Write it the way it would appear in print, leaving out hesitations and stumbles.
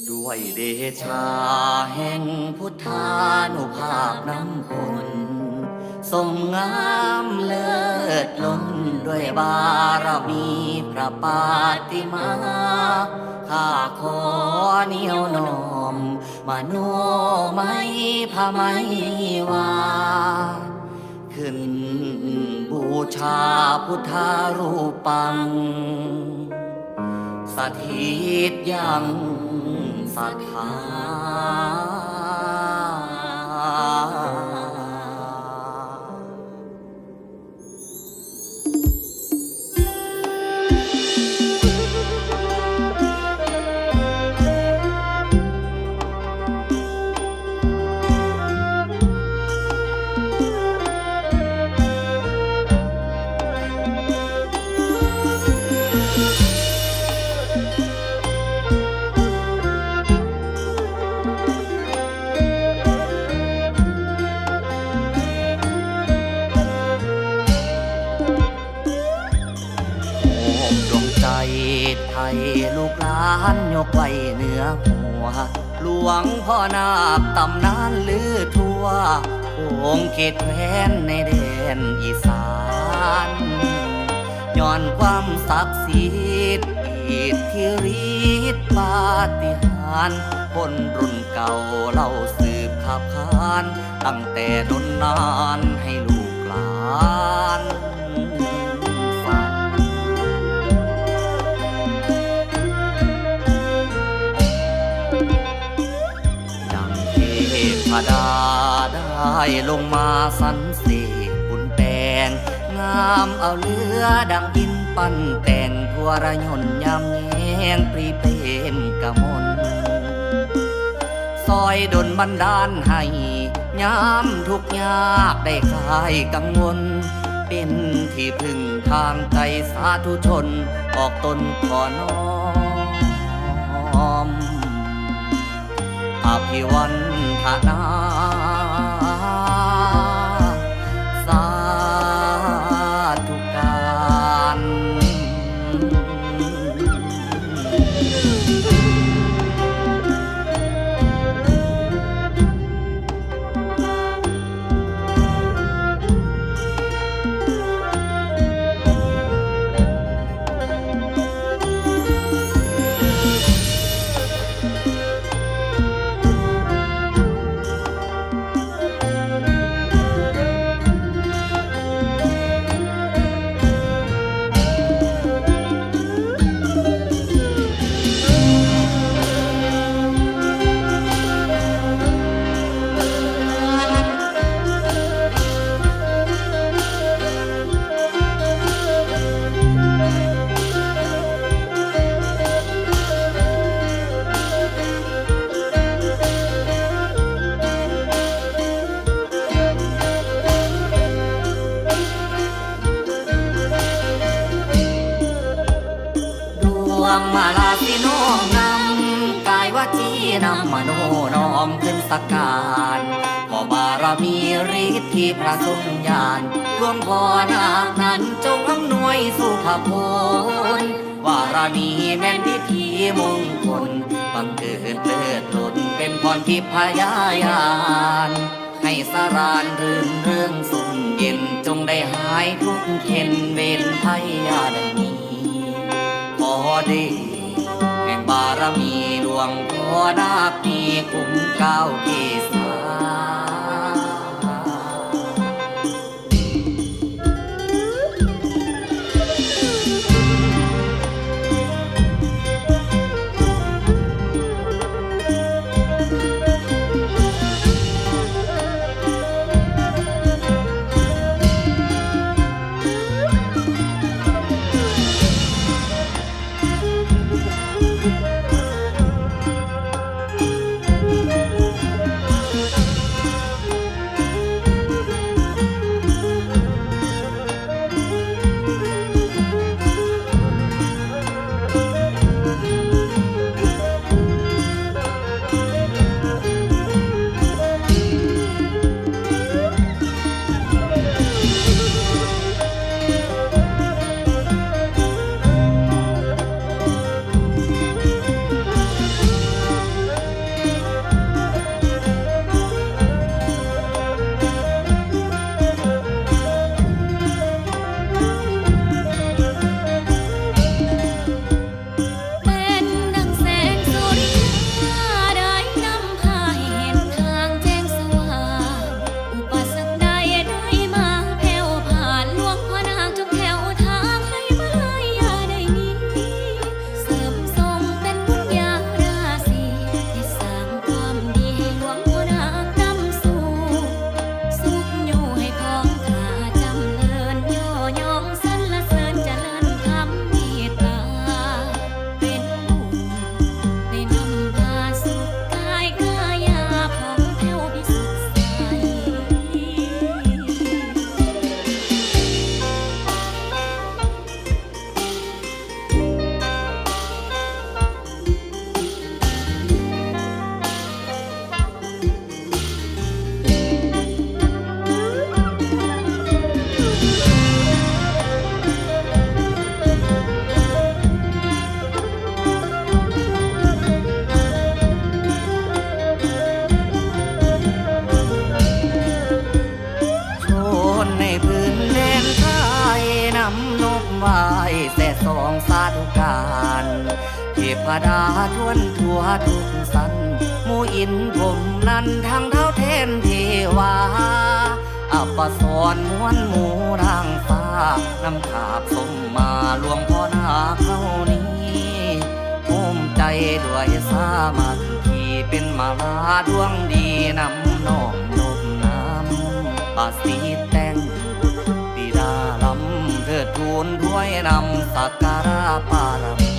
ด้วยเดชาแห่งพุทธานุภาพน้ำพลทรงงามเลิศล้นด้วยบารมีพระปาติมา ข้าขอเหนียวน้อมมโนไมพระไมวาขึ้นบูชาพุทธารูปังสถิตยังศรัทธาไทยลูกหลานยกไว้เหนือหัวหลวงพ่อนาคตำนานลือทั่วองค์เขตแคว้นในแดนอีสานย้อนความศักดิ์สิทธิ์อิทธิฤทธิ์ปาฏิหาริย์คนรุ่นเก่าเล่าสืบขับขานตั้งแต่นนนานให้ลูกหลานพระดาได้ลงมาสันเสกบุญแปลงงามเอาเรือดังอินปั้นแต่งทั่วระยนยำแยงปรีเปรมกมลซอยดลบันดาลให้ยามทุกยากได้คลายกังวลเป็นที่พึ่งทางใจสาธุชนออกตนขอน้อมอภิวันทนาสาธุการมาลาสิโนนำกายวาจีนำมโนน้อมขึ้นสักการขอบารมีฤทธิ์ที่พระทรงญาณหลวงพ่อนาคนั้นจงอำนวยสุภผลวารานีแม่นพิธีมงคลบังเกิดเลิศล้นเป็นพรทิพยายานให้สารานรื่นเรื่องสุขเย็นจงได้หายทุกเข็นเวรภัยยาได้มีขอได้แห่งบารมีหลวงพ่อนาคมีคุ้มเก้าเกศา พดาทวนทั่วทุกสันหมู่อินผมนั้นทางเท้าเทนเทวาอัปสรม้วนหมู่ร่างฟ้านำขาบส่งมาหลวงพ่อนาเขานี้ภูมิใจด้วยสามัคคีเป็นมาลาดวงดีนำน้องนบน้ำปาสีแต่งปิดาลำเทิดทูนด้วยนำสักการะปารมี